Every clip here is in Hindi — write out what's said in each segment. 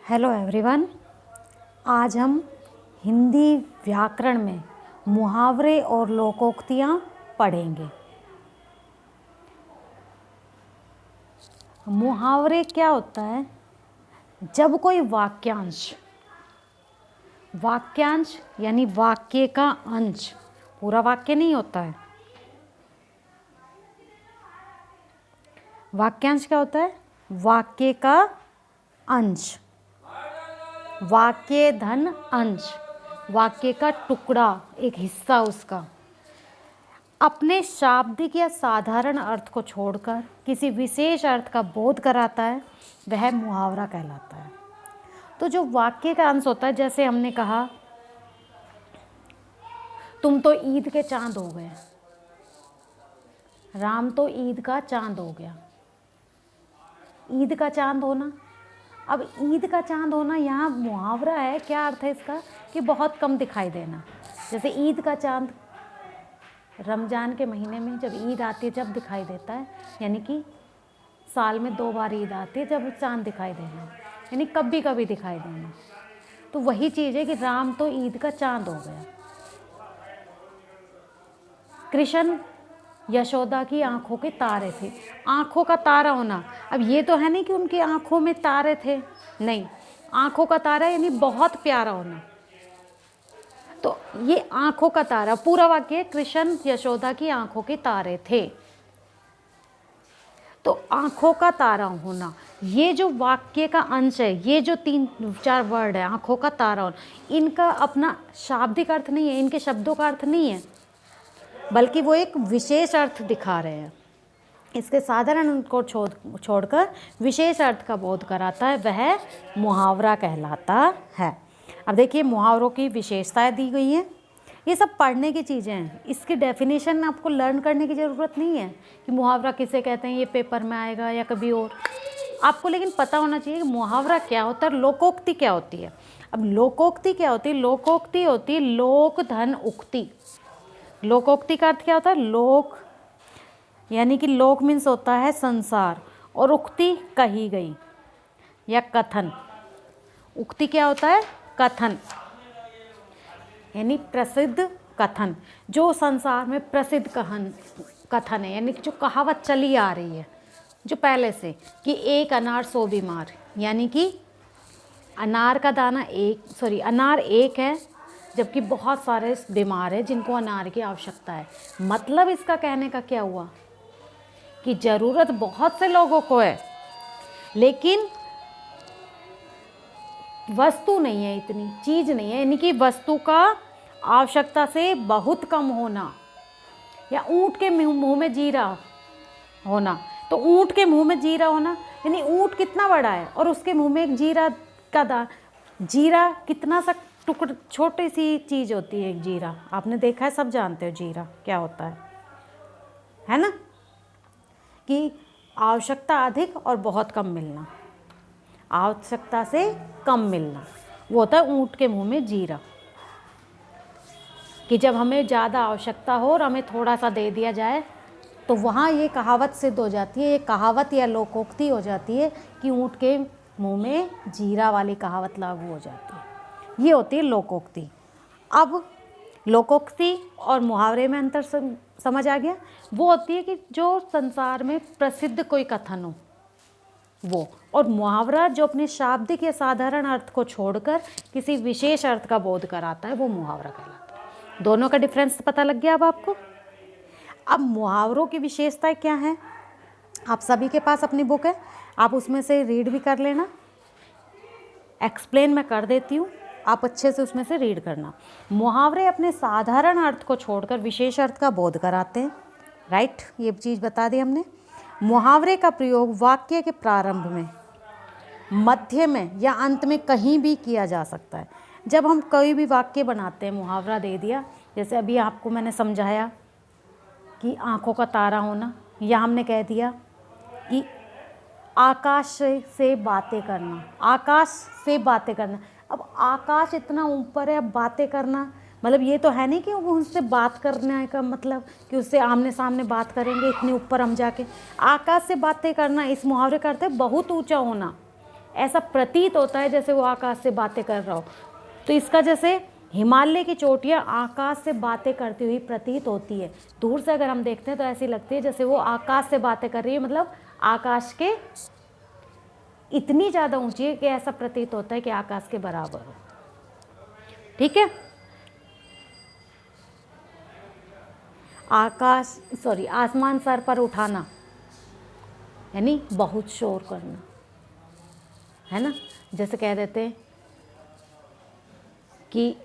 Hello everyone. आज हम हिंदी व्याकरण में मुहावरे और लोकोक्तियाँ पढ़ेंगे। मुहावरे क्या होता है? जब कोई वाक्यांश यानी वाक्य का अंश, पूरा वाक्य नहीं होता है। वाक्यांश क्या होता है? वाक्य का अंश, वाक्य धन अंश, वाक्य का टुकड़ा, एक हिस्सा उसका अपने शाब्दिक या साधारण अर्थ को छोड़कर किसी विशेष अर्थ का बोध कराता है, वह मुहावरा कहलाता है। तो जो वाक्य का अंश होता है, जैसे हमने कहा तुम तो ईद के चांद हो गए, राम तो ईद का चांद हो गया। ईद का चांद होना, अब ईद का चांद होना यहाँ मुहावरा है। क्या अर्थ है इसका? कि बहुत कम दिखाई देना। जैसे ईद का चांद रमज़ान के महीने में जब ईद आती है जब दिखाई देता है, यानी कि साल में 2 बार ईद आती है जब चांद दिखाई देना, यानी कभी कभी दिखाई देना। तो वही चीज़ है कि राम तो ईद का चांद हो गया। कृष्ण यशोदा की आंखों के तारे थे। आंखों का तारा होना, अब ये तो है नहीं कि उनकी आंखों में तारे थे, नहीं, आंखों का तारा यानी बहुत प्यारा होना। तो ये आंखों का तारा, पूरा वाक्य कृष्ण यशोदा की आंखों के तारे थे। तो आंखों का तारा होना, ये जो वाक्य का अंश है, ये जो 3-4 वर्ड है आंखों का तारा होना, इनका अपना शाब्दिक अर्थ नहीं है, इनके शब्दों का अर्थ नहीं है, बल्कि वो एक विशेष अर्थ दिखा रहे हैं। इसके साधारण अर्थ को छोड़कर विशेष अर्थ का बोध कराता है, वह मुहावरा कहलाता है। अब देखिए मुहावरों की विशेषताएं दी गई हैं। ये सब पढ़ने की चीज़ें हैं, इसकी डेफिनेशन आपको लर्न करने की ज़रूरत नहीं है कि मुहावरा किसे कहते हैं, ये पेपर में आएगा या कभी और। आपको लेकिन पता होना चाहिए कि मुहावरा क्या होता है, लोकोक्ति क्या होती है। अब लोकोक्ति क्या होती है? लोकोक्ति होती है लोक धन उक्ति। लोकोक्ति का अर्थ क्या होता है? लोक यानी कि लोक मीन्स होता है संसार, और उक्ति कही गई या कथन। उक्ति क्या होता है? कथन, यानी प्रसिद्ध कथन, जो संसार में प्रसिद्ध कथन है, यानी कि जो कहावत चली आ रही है जो पहले से, कि एक अनार 100 बीमार, यानी कि अनार का दाना अनार एक है जबकि बहुत सारे बीमार हैं जिनको अनार की आवश्यकता है। मतलब इसका कहने का क्या हुआ कि ज़रूरत बहुत से लोगों को है, लेकिन वस्तु नहीं है, इतनी चीज़ नहीं है, यानी कि वस्तु का आवश्यकता से बहुत कम होना। या ऊँट के मुंह में जीरा होना, तो ऊँट के मुंह में जीरा होना यानी ऊँट कितना बड़ा है और उसके मुंह में एक जीरा का जीरा कितना सा टुकड़, छोटी सी चीज़ होती है एक जीरा। आपने देखा है, सब जानते हो जीरा क्या होता है ना? कि आवश्यकता अधिक और बहुत कम मिलना, आवश्यकता से कम मिलना, वो होता है ऊँट के मुंह में जीरा। कि जब हमें ज़्यादा आवश्यकता हो और हमें थोड़ा सा दे दिया जाए, तो वहाँ ये कहावत सिद्ध हो जाती है, ये कहावत या लोकोक्ति हो जाती है कि ऊँट के मुंह में जीरा वाली कहावत लागू हो जाती है। ये होती है लोकोक्ति। अब लोकोक्ति और मुहावरे में अंतर समझ आ गया? वो होती है कि जो संसार में प्रसिद्ध कोई कथन हो वो, और मुहावरा जो अपने शाब्दिक या साधारण अर्थ को छोड़कर किसी विशेष अर्थ का बोध कराता है, वो मुहावरा कहलाता है। दोनों का डिफरेंस पता लग गया अब आपको? अब मुहावरों की विशेषताएं क्या है? आप सभी के पास अपनी बुक है, आप उसमें से रीड भी कर लेना। एक्सप्लेन मैं कर देती हूँ, आप अच्छे से उसमें से रीड करना। मुहावरे अपने साधारण अर्थ को छोड़कर विशेष अर्थ का बोध कराते हैं, राइट? ये चीज़ बता दी हमने। मुहावरे का प्रयोग वाक्य के प्रारंभ में, मध्य में या अंत में कहीं भी किया जा सकता है। जब हम कोई भी वाक्य बनाते हैं, मुहावरा दे दिया, जैसे अभी आपको मैंने समझाया कि आँखों का तारा होना, या हमने कह दिया कि आकाश से बातें करना, आकाश से बातें करना। अब आकाश इतना ऊपर है, अब बातें करना मतलब ये तो है नहीं कि उससे बात करने का मतलब कि उससे आमने सामने बात करेंगे इतने ऊपर हम जाके। आकाश से बातें करना इस मुहावरे का अर्थ है बहुत ऊंचा होना, ऐसा प्रतीत होता है जैसे वो आकाश से बातें कर रहा हो। तो इसका जैसे हिमालय की चोटियाँ आकाश से बातें करती हुई प्रतीत होती है। दूर से अगर हम देखते हैं तो ऐसी लगती है जैसे वो आकाश से बातें कर रही है, मतलब आकाश के इतनी ज़्यादा ऊंची है कि ऐसा प्रतीत होता है कि आकाश के बराबर हो। ठीक है। आसमान सर पर उठाना यानी बहुत शोर करना, है ना। जैसे कह देते हैं कि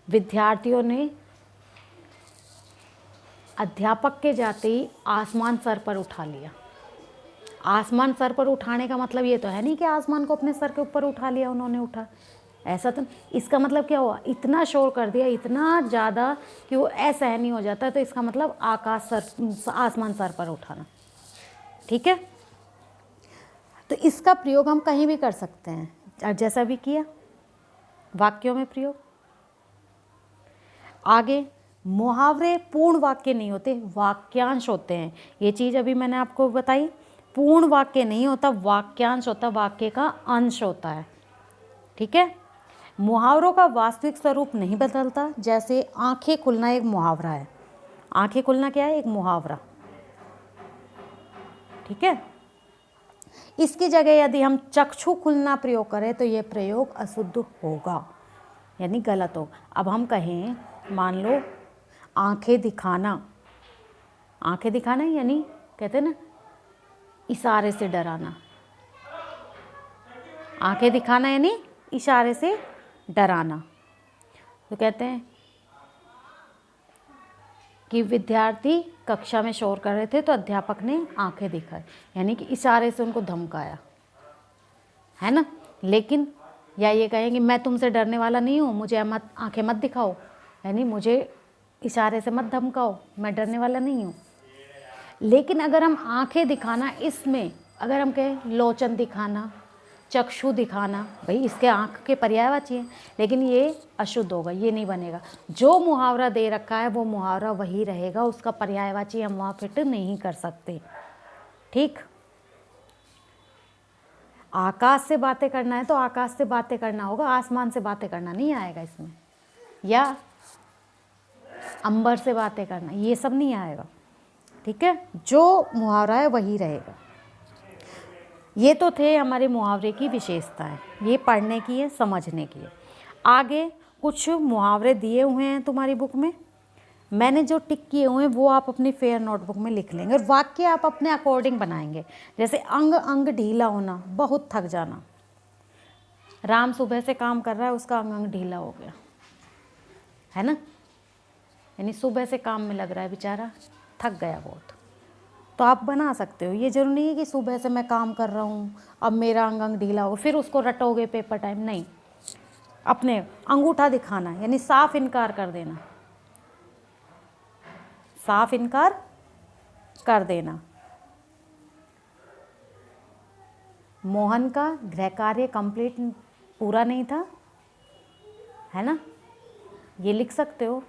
विद्यार्थियों ने अध्यापक के जाते ही आसमान सर पर उठा लिया। आसमान सर पर उठाने का मतलब ये तो है नहीं कि आसमान को अपने सर के ऊपर उठा लिया उन्होंने, उठा ऐसा तो। इसका मतलब क्या हुआ, इतना शोर कर दिया, इतना ज़्यादा कि वो असहनीय नहीं हो जाता। तो इसका मतलब आसमान सर पर उठाना। ठीक है। तो इसका प्रयोग हम कहीं भी कर सकते हैं, जैसा भी किया वाक्यों में प्रयोग। आगे मुहावरे पूर्ण वाक्य नहीं होते, वाक्यांश होते हैं। ये चीज़ अभी मैंने आपको बताई। पूर्ण वाक्य नहीं होता, वाक्यांश होता, वाक्य का अंश होता है। ठीक है। मुहावरों का वास्तविक स्वरूप नहीं बदलता। जैसे आंखें खुलना एक मुहावरा है। आंखें खुलना क्या है, एक मुहावरा। ठीक है। इसकी जगह यदि हम चक्षु खुलना प्रयोग करें तो ये प्रयोग अशुद्ध होगा, यानी गलत होगा। अब हम कहें, मान लो आंखें दिखाना। आंखें दिखाना यानी कहते हैं ना इशारे से डराना। आंखें दिखाना यानी इशारे से डराना। तो कहते हैं कि विद्यार्थी कक्षा में शोर कर रहे थे तो अध्यापक ने आंखें दिखाई, यानी कि इशारे से उनको धमकाया, है ना। लेकिन या ये कहें कि मैं तुमसे डरने वाला नहीं हूँ, मुझे आंखें मत दिखाओ, यानी मुझे इशारे से मत धमकाओ, मैं डरने वाला नहीं हूँ। लेकिन अगर हम आंखें दिखाना, इसमें अगर हम कहें लोचन दिखाना, चक्षु दिखाना, भाई इसके आंख के पर्यायवाची है, लेकिन ये अशुद्ध होगा, ये नहीं बनेगा। जो मुहावरा दे रखा है वो मुहावरा वही रहेगा, उसका पर्यायवाची हम वहाँ फिट नहीं कर सकते। ठीक। आकाश से बातें करना है तो आकाश से बातें करना होगा, आसमान से बातें करना नहीं आएगा इसमें, या अंबर से बातें करना, ये सब नहीं आएगा। ठीक है। जो मुहावरा है वही रहेगा। ये तो थे हमारे मुहावरे की विशेषताएं, ये पढ़ने की है, समझने की है। आगे कुछ मुहावरे दिए हुए हैं तुम्हारी बुक में, मैंने जो टिक किए हुए हैं वो आप अपनी फेयर नोटबुक में लिख लेंगे और वाक्य आप अपने अकॉर्डिंग बनाएंगे। जैसे अंग अंग ढीला होना, बहुत थक जाना। राम सुबह से काम कर रहा है, उसका अंग अंग ढीला हो गया, है ना, यानी सुबह से काम में लग रहा है, बेचारा थक गया बहुत। तो आप बना सकते हो, ये जरूरी नहीं है कि सुबह से मैं काम कर रहा हूँ अब मेरा अंग अंग ढीला हो, फिर उसको रटोगे पेपर टाइम, नहीं। अपने अंगूठा दिखाना यानी साफ इनकार कर देना, साफ इनकार कर देना। मोहन का गृह कार्य कंप्लीट पूरा नहीं था, है ना, ये लिख सकते हो।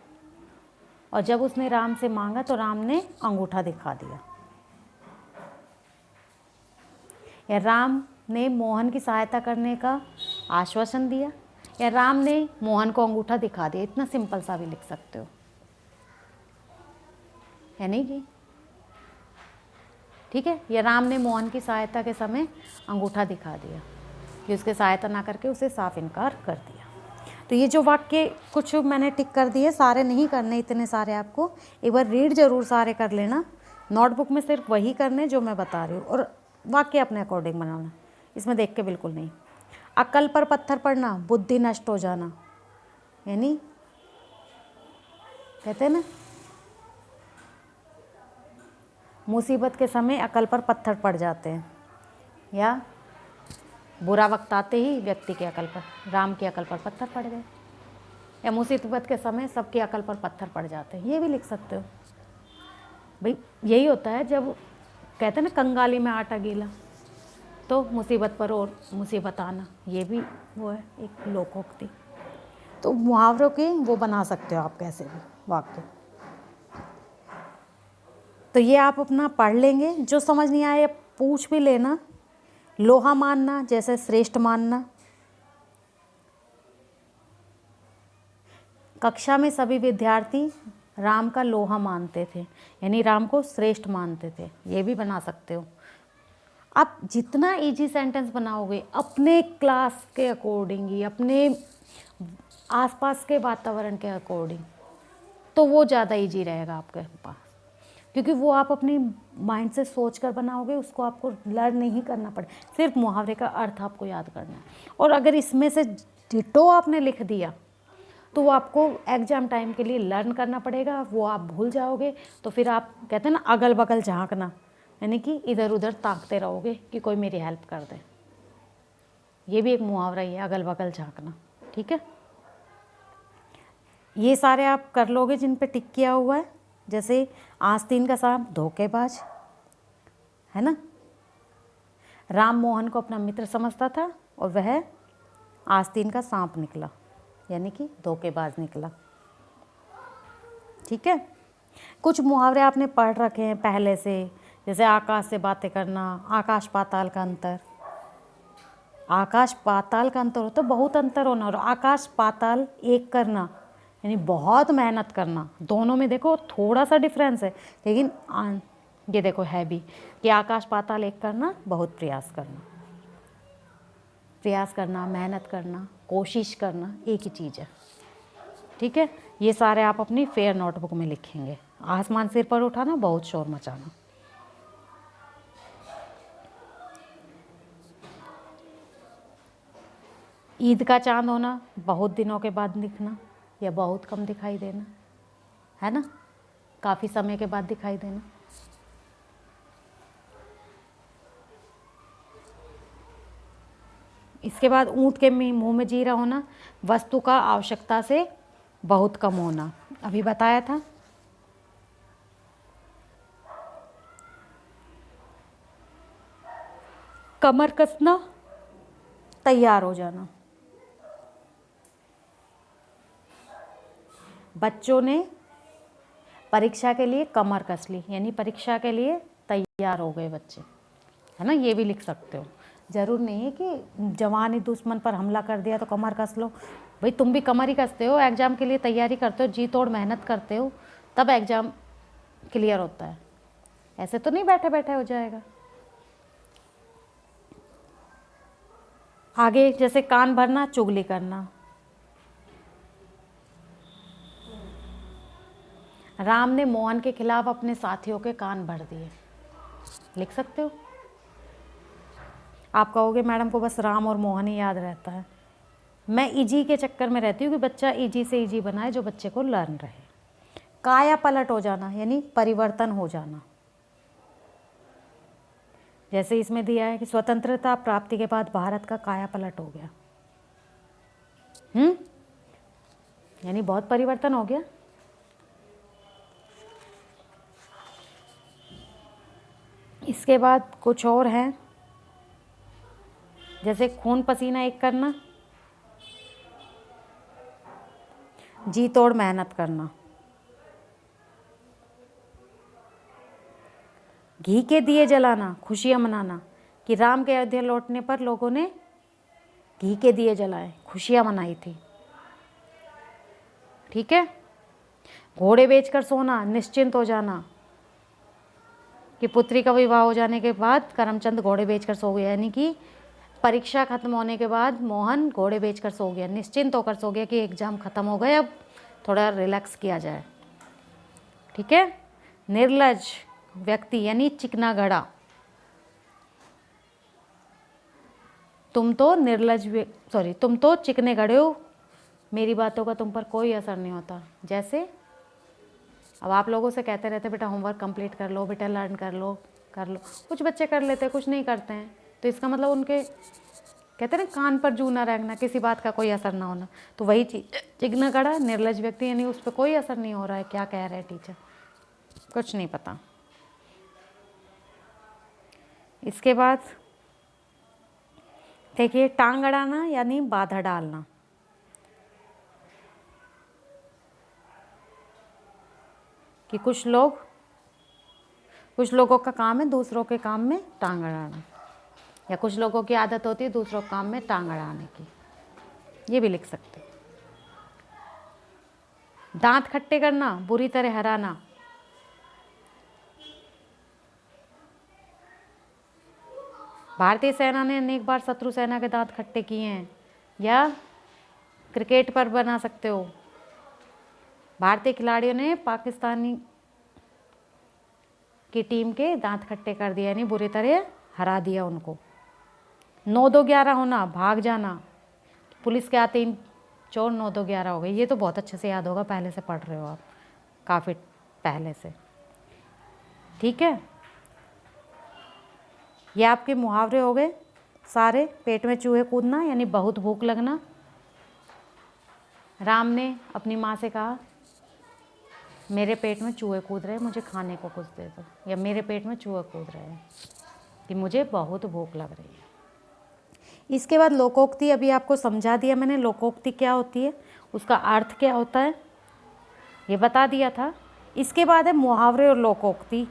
और जब उसने राम से मांगा तो राम ने अंगूठा दिखा दिया। या राम ने मोहन की सहायता करने का आश्वासन दिया, या राम ने मोहन को अंगूठा दिखा दिया। इतना सिंपल सा भी लिख सकते हो, है नहीं कि ठीक है। या राम ने मोहन की सहायता के समय अंगूठा दिखा दिया, कि उसके सहायता ना करके उसे साफ इनकार कर दिया। तो ये जो वाक्य कुछ मैंने टिक कर दिए, सारे नहीं करने इतने सारे, आपको एक बार रीड जरूर सारे कर लेना। नोटबुक में सिर्फ वही करने जो मैं बता रही हूँ, और वाक्य अपने अकॉर्डिंग बनाना, इसमें देख के बिल्कुल नहीं। अक्ल पर पत्थर पड़ना, बुद्धि नष्ट हो जाना, यानी कहते हैं ना मुसीबत के समय अकल पर पत्थर पड़ जाते हैं, या बुरा वक्त आते ही व्यक्ति के अकल पर, राम की अकल पर पत्थर पड़ गए, या मुसीबत के समय सबकी अकल पर पत्थर पड़ जाते हैं, ये भी लिख सकते हो। भाई यही होता है जब कहते हैं ना कंगाली में आटा गीला, तो मुसीबत पर और मुसीबत आना, ये भी वो है एक लोकोक्ति। तो मुहावरों के वो बना सकते हो आप कैसे भी वाक्य। तो ये आप अपना पढ़ लेंगे, जो समझ नहीं आए पूछ भी लेना, लोहा मानना जैसे श्रेष्ठ मानना। कक्षा में सभी विद्यार्थी राम का लोहा मानते थे, यानी राम को श्रेष्ठ मानते थे, ये भी बना सकते हो। आप जितना इजी सेंटेंस बनाओगे अपने क्लास के अकॉर्डिंग ही, अपने आसपास के वातावरण के अकॉर्डिंग, तो वो ज़्यादा इजी रहेगा आपके पास, क्योंकि वो आप अपनी माइंड से सोच कर बनाओगे, उसको आपको लर्न नहीं करना पड़े, सिर्फ मुहावरे का अर्थ आपको याद करना है। और अगर इसमें से डिटो आपने लिख दिया तो वो आपको एग्ज़ाम टाइम के लिए लर्न करना पड़ेगा, वो आप भूल जाओगे। तो फिर आप कहते हैं ना अगल बगल झांकना, यानी कि इधर उधर ताकते रहोगे कि कोई मेरी हेल्प कर दे। ये भी एक मुहावरा ही है, अगल बगल झांकना। ठीक है, ये सारे आप कर लोगे जिन पे टिक किया हुआ है। जैसे आस्तीन का सांप धोखेबाज, है ना। राम मोहन को अपना मित्र समझता था और वह आस्तीन का सांप निकला, यानी कि धोखेबाज निकला। ठीक है, कुछ मुहावरे आपने पढ़ रखे हैं पहले से, जैसे आकाश से बातें करना, आकाश पाताल का अंतर। आकाश पाताल का अंतर होता है बहुत अंतर होना, और आकाश पाताल एक करना यानी बहुत मेहनत करना। दोनों में देखो थोड़ा सा डिफरेंस है, लेकिन ये देखो है भी कि आकाश पाताल एक करना, बहुत प्रयास करना। प्रयास करना, मेहनत करना, कोशिश करना एक ही चीज़ है। ठीक है, ये सारे आप अपनी फेयर नोटबुक में लिखेंगे। आसमान सिर पर उठाना, बहुत शोर मचाना। ईद का चांद होना, बहुत दिनों के बाद दिखना या बहुत कम दिखाई देना, है ना, काफ़ी समय के बाद दिखाई देना। इसके बाद ऊँट के मुंह में जीरा होना, वस्तु का आवश्यकता से बहुत कम होना, अभी बताया था। कमर कसना, तैयार हो जाना। बच्चों ने परीक्षा के लिए कमर कस ली, यानी परीक्षा के लिए तैयार हो गए बच्चे, है ना। ये भी लिख सकते हो, ज़रूर नहीं है कि जवान ही दुश्मन पर हमला कर दिया तो कमर कस लो। भाई तुम भी कमर ही कसते हो, एग्ज़ाम के लिए तैयारी करते हो, जी तोड़ मेहनत करते हो, तब एग्ज़ाम क्लियर होता है, ऐसे तो नहीं बैठे बैठे हो जाएगा। आगे जैसे कान भरना, चुगली करना। राम ने मोहन के खिलाफ अपने साथियों के कान भर दिए, लिख सकते हो। आप कहोगे मैडम को बस राम और मोहन ही याद रहता है। मैं इजी के चक्कर में रहती हूँ कि बच्चा इजी से इजी बनाए जो बच्चे को लर्न रहे। काया पलट हो जाना, यानी परिवर्तन हो जाना। जैसे इसमें दिया है कि स्वतंत्रता प्राप्ति के बाद भारत का काया पलट हो गया, यानी बहुत परिवर्तन हो गया। इसके बाद कुछ और हैं, जैसे खून पसीना एक करना, जी तोड़ मेहनत करना। घी के दिए जलाना, खुशियां मनाना, कि राम के अयोध्या लौटने पर लोगों ने घी के दिए जलाए, खुशियां मनाई थी। ठीक है, घोड़े बेचकर सोना, निश्चिंत हो जाना, कि पुत्री का विवाह हो जाने के बाद करमचंद घोड़े बेचकर सो गया, यानी कि परीक्षा खत्म होने के बाद मोहन घोड़े बेचकर सो गया, निश्चिंत होकर सो गया कि एग्ज़ाम खत्म हो गए, अब थोड़ा रिलैक्स किया जाए। ठीक है, निर्लज व्यक्ति यानी चिकना घड़ा, तुम तो चिकने घड़े हो, मेरी बातों का तुम पर कोई असर नहीं होता। जैसे अब आप लोगों से कहते रहते बेटा होमवर्क कंप्लीट कर लो, बेटा लर्न कर लो, कुछ बच्चे कर लेते हैं, कुछ नहीं करते हैं, तो इसका मतलब उनके कहते हैं ना कान पर जू ना रखना, किसी बात का कोई असर ना होना। तो वही चीज़ चिकना घड़ा, निर्लज व्यक्ति, यानी उस पर कोई असर नहीं हो रहा है, क्या कह रहे हैं टीचर, कुछ नहीं पता। इसके बाद देखिए टांग अड़ाना, यानी बाधा डालना। कि कुछ लोगों का काम है दूसरों के काम में टांग अड़ाना। या कुछ लोगों की आदत होती है दूसरों के काम में टांग अड़ाने की, ये भी लिख सकते हैं। दांत खट्टे करना, बुरी तरह हराना, भारतीय सेना ने अनेक बार शत्रु सेना के दांत खट्टे किए हैं। या क्रिकेट पर बना सकते हो, भारतीय खिलाड़ियों ने पाकिस्तानी की टीम के दांत खट्टे कर दिया, यानी बुरी तरह हरा दिया उनको। 9-2-11 होना, भाग जाना, पुलिस के आते ही चोर 9-2-11 हो गए। ये तो बहुत अच्छे से याद होगा, पहले से पढ़ रहे हो आप, काफ़ी पहले से। ठीक है, ये आपके मुहावरे हो गए सारे। पेट में चूहे कूदना यानी बहुत भूख लगना। राम ने अपनी माँ से कहा मेरे पेट में चूहे कूद रहे हैं, मुझे खाने को कुछ दे दो, या मेरे पेट में चूहे कूद रहे हैं कि मुझे बहुत भूख लग रही है। इसके बाद लोकोक्ति, अभी आपको समझा दिया मैंने लोकोक्ति क्या होती है, उसका अर्थ क्या होता है, ये बता दिया था। इसके बाद है मुहावरे और लोकोक्ति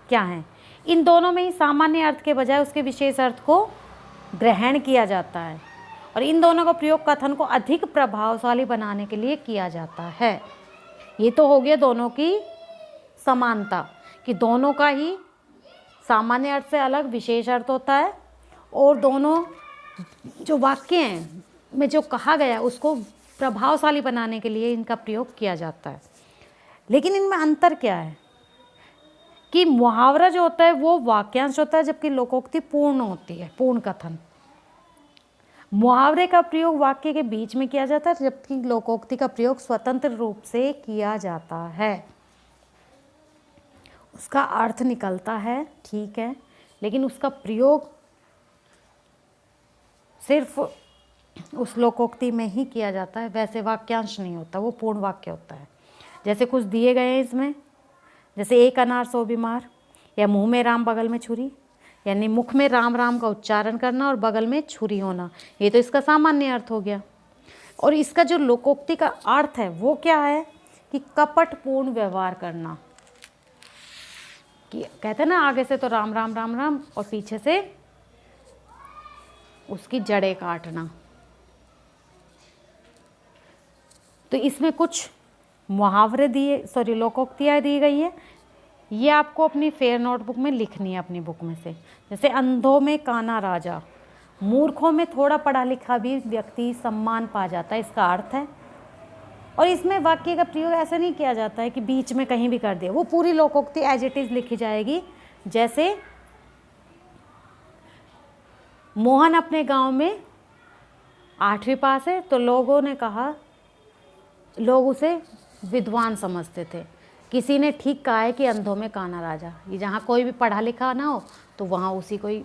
क्या हैं। इन दोनों में ही सामान्य अर्थ के बजाय उसके विशेष अर्थ को ग्रहण किया जाता है, और इन दोनों का प्रयोग कथन को अधिक प्रभावशाली बनाने के लिए किया जाता है। ये तो हो गया दोनों की समानता, कि दोनों का ही सामान्य अर्थ से अलग विशेष अर्थ होता है, और दोनों जो वाक्य हैं में जो कहा गया उसको प्रभावशाली बनाने के लिए इनका प्रयोग किया जाता है। लेकिन इनमें अंतर क्या है कि मुहावरा जो होता है वो वाक्यांश होता है, जबकि लोकोक्ति पूर्ण होती है, पूर्ण कथन। मुहावरे का प्रयोग वाक्य के बीच में किया जाता है, जबकि लोकोक्ति का प्रयोग स्वतंत्र रूप से किया जाता है। उसका अर्थ निकलता है, ठीक है, लेकिन उसका प्रयोग सिर्फ उस लोकोक्ति में ही किया जाता है, वैसे वाक्यांश नहीं होता, वो पूर्ण वाक्य होता है। जैसे कुछ दिए गए हैं इसमें, जैसे एक अनार 100 बीमार, या मुंह में राम बगल में छुरी, यानी मुख में राम राम का उच्चारण करना और बगल में छुरी होना, ये तो इसका सामान्य अर्थ हो गया। और इसका जो लोकोक्ति का अर्थ है वो क्या है कि कपटपूर्ण व्यवहार करना, कि कहते हैं ना आगे से तो राम राम राम राम और पीछे से उसकी जड़ें काटना। तो इसमें कुछ मुहावरे दिए, लोकोक्तियाँ दी गई है, ये आपको अपनी फेयर नोटबुक में लिखनी है, अपनी बुक में से। जैसे अंधों में काना राजा, मूर्खों में थोड़ा पढ़ा लिखा भी व्यक्ति सम्मान पा जाता है, इसका अर्थ है। और इसमें वाक्य का प्रयोग ऐसा नहीं किया जाता है कि बीच में कहीं भी कर दिया, वो पूरी लोकोक्ति एज इट इज लिखी जाएगी। जैसे मोहन अपने गांव में 8वीं पास है, तो लोगों ने कहा, लोग उसे विद्वान समझते थे। किसी ने ठीक कहा है कि अंधों में काना राजा, ये जहाँ कोई भी पढ़ा लिखा ना हो तो वहाँ उसी को ही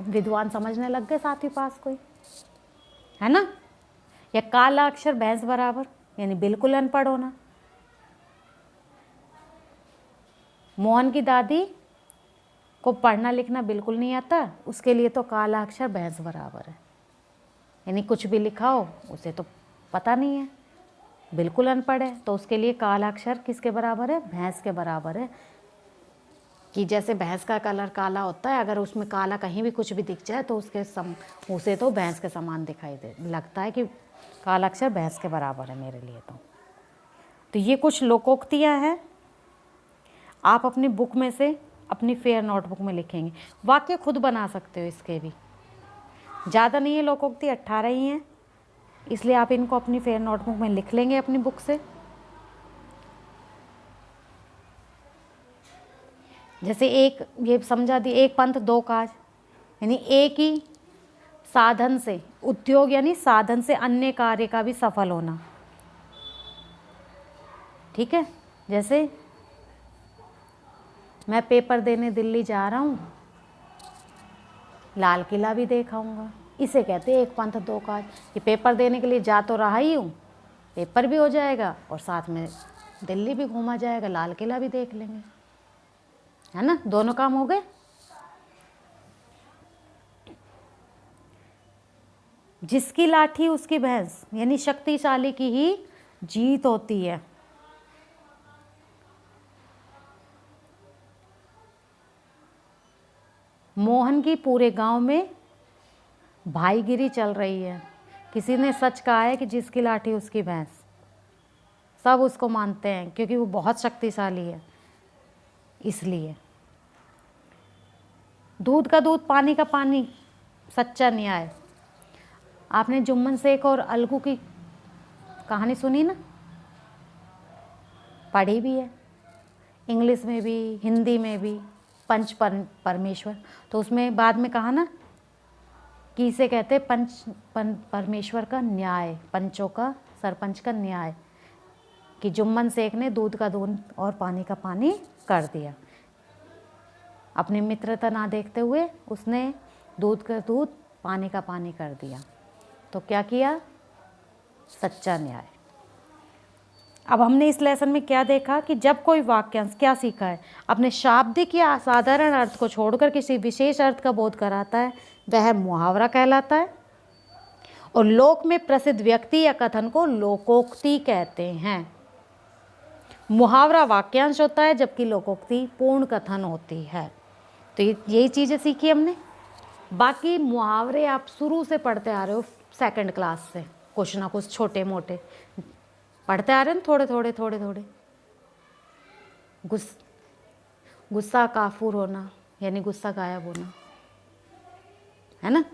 विद्वान समझने लग गए, 7वीं पास कोई, है ना। या काला अक्षर भैंस बराबर, यानी बिल्कुल अनपढ़ होना। मोहन की दादी को पढ़ना लिखना बिल्कुल नहीं आता, उसके लिए तो काला अक्षर भैंस बराबर है, यानी कुछ भी लिखा हो उसे तो पता नहीं है, बिल्कुल अनपढ़ है, तो उसके लिए काला अक्षर किसके बराबर है, भैंस के बराबर है। कि जैसे भैंस का कलर काला होता है, अगर उसमें काला कहीं भी कुछ भी दिख जाए तो उसे तो भैंस के समान दिखाई दे लगता है, कि काला अक्षर भैंस के बराबर है मेरे लिए। तो ये कुछ लोकोक्तियाँ हैं, आप अपनी बुक में से अपनी फेयर नोटबुक में लिखेंगे। वाक्य खुद बना सकते हो, इसके भी ज़्यादा नहीं है लोकोक्ति, 18 ही हैं, इसलिए आप इनको अपनी फेयर नोटबुक में लिख लेंगे अपनी बुक से। जैसे एक ये समझा दी, एक पंथ दो काज, यानी एक ही साधन से, उद्योग यानी साधन से अन्य कार्य का भी सफल होना, ठीक है। जैसे मैं पेपर देने दिल्ली जा रहा हूँ, लाल किला भी देखाऊंगा, इसे कहते हैं एक पंथ दो काज। ये पेपर देने के लिए जा तो रहा ही हूँ, पेपर भी हो जाएगा और साथ में दिल्ली भी घूमा जाएगा, लाल किला भी देख लेंगे, है ना, दोनों काम हो गए। जिसकी लाठी उसकी भैंस, यानी शक्तिशाली की ही जीत होती है। मोहन की पूरे गांव में भाईगिरी चल रही है। किसी ने सच कहा है कि जिसकी लाठी उसकी भैंस। सब उसको मानते हैं क्योंकि वो बहुत शक्तिशाली है। इसलिए दूध का दूध, पानी का पानी, सच्चा न्याय। आपने जुम्मन शेख और अलगू की कहानी सुनी ना, पढ़ी भी है, इंग्लिश में भी हिंदी में भी, पंच परमेश्वर। तो उसमें बाद में कहा ना कि इसे कहते परमेश्वर का न्याय, पंचों का, सरपंच का न्याय, कि जुम्मन शेख ने दूध का दूध और पानी का पानी कर दिया। अपनी मित्रता ना देखते हुए उसने दूध का दूध, पानी का पानी कर दिया। तो क्या किया? सच्चा न्याय। अब हमने इस लेसन में क्या देखा कि जब कोई वाक्यांश, क्या सीखा है, अपने शाब्दिक या साधारण अर्थ को छोड़कर किसी विशेष अर्थ का बोध कराता है, वह मुहावरा कहलाता है। और लोक में प्रसिद्ध व्यक्ति या कथन को लोकोक्ति कहते हैं। मुहावरा वाक्यांश होता है जबकि लोकोक्ति पूर्ण कथन होती है। तो यही चीज़ें सीखी हमने। बाकी मुहावरे आप शुरू से पढ़ते आ रहे हो, सेकंड क्लास से, कुछ ना कुछ छोटे मोटे पढ़ते आ रहे हैं, थोड़े थोड़े। गुस्सा काफूर होना यानी गुस्सा गायब होना, है ना।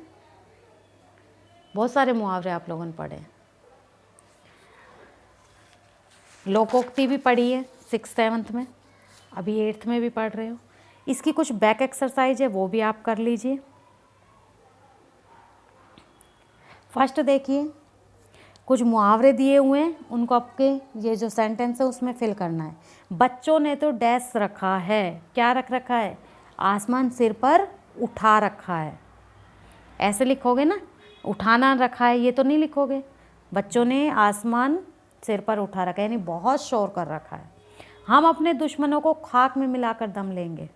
बहुत सारे मुहावरे आप लोगों ने पढ़े हैं। लोकोक्ति भी पढ़ी है 6th 7th में, अभी 8th में भी पढ़ रहे हो। इसकी कुछ बैक एक्सरसाइज है, वो भी आप कर लीजिए। फर्स्ट देखिए, कुछ मुहावरे दिए हुए हैं, उनको आपके ये जो सेंटेंस है उसमें फिल करना है। बच्चों ने तो डैश रखा है, क्या रख रखा है? आसमान सिर पर उठा रखा है। ऐसे लिखोगे ना, उठाना रखा है, ये तो नहीं लिखोगे। बच्चों ने आसमान सिर पर उठा रखा है यानी बहुत शोर कर रखा है। हम अपने दुश्मनों को खाक में मिलाकर दम लेंगे।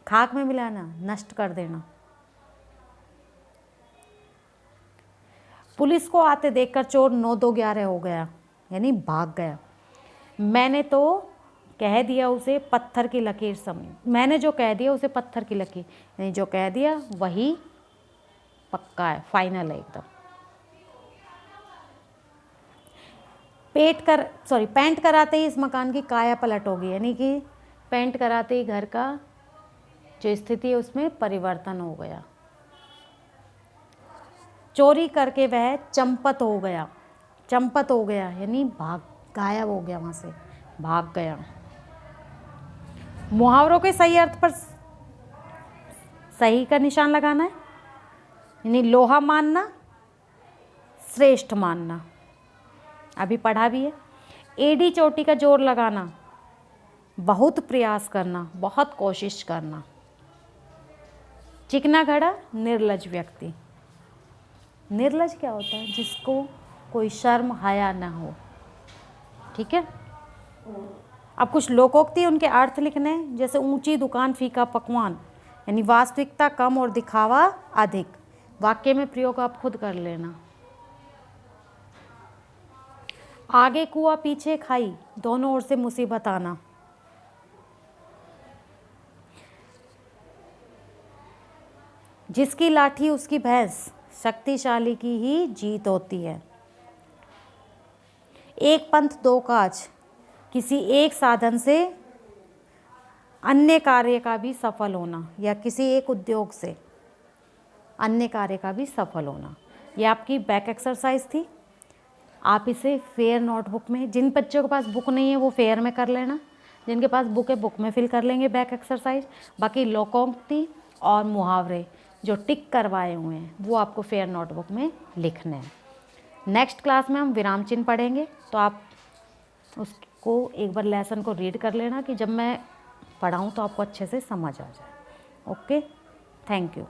खाक में मिलाना, नष्ट कर देना। पुलिस को आते देखकर चोर 9-2-11 हो गया यानी भाग गया। मैंने तो कह दिया उसे पत्थर की लकीर समझ। मैंने जो कह दिया उसे पत्थर की लकीर, यानी जो कह दिया वही पक्का है, फाइनल है एकदम। पेंट कराते ही इस मकान की काया पलट होगी, यानी कि पेंट कराते ही घर का जो स्थिति है उसमें परिवर्तन हो गया। चोरी करके वह चंपत हो गया। चंपत हो गया यानी गायब हो गया, वहाँ से भाग गया। मुहावरों के सही अर्थ पर सही का निशान लगाना है, यानी लोहा मानना, श्रेष्ठ मानना, अभी पढ़ा भी है। एडी चोटी का जोर लगाना, बहुत प्रयास करना, बहुत कोशिश करना। चिकना घड़ा, निर्लज व्यक्ति। निर्लज क्या होता है? जिसको कोई शर्म हया ना हो, ठीक है। अब कुछ लोकोक्ति, उनके अर्थ लिखने, जैसे ऊंची दुकान फीका पकवान, यानी वास्तविकता कम और दिखावा अधिक। वाक्य में प्रयोग आप खुद कर लेना। आगे कुआ पीछे खाई, दोनों ओर से मुसीबत आना। जिसकी लाठी उसकी भैंस, शक्तिशाली की ही जीत होती है। एक पंथ दो काज, किसी एक साधन से अन्य कार्य का भी सफल होना, या किसी एक उद्योग से अन्य कार्य का भी सफल होना। ये आपकी बैक एक्सरसाइज थी। आप इसे फेयर नोटबुक में, जिन बच्चों के पास बुक नहीं है वो फेयर में कर लेना, जिनके पास बुक है बुक में फिल कर लेंगे बैक एक्सरसाइज। बाकी लोकोक्ति और मुहावरे जो टिक करवाए हुए हैं वो आपको फेयर नोटबुक में लिखने हैं। नेक्स्ट क्लास में हम विराम चिन्ह पढ़ेंगे, तो आप उसको एक बार लेसन को रीड कर लेना कि जब मैं पढ़ाऊँ तो आपको अच्छे से समझ आ जाए। Okay, thank you.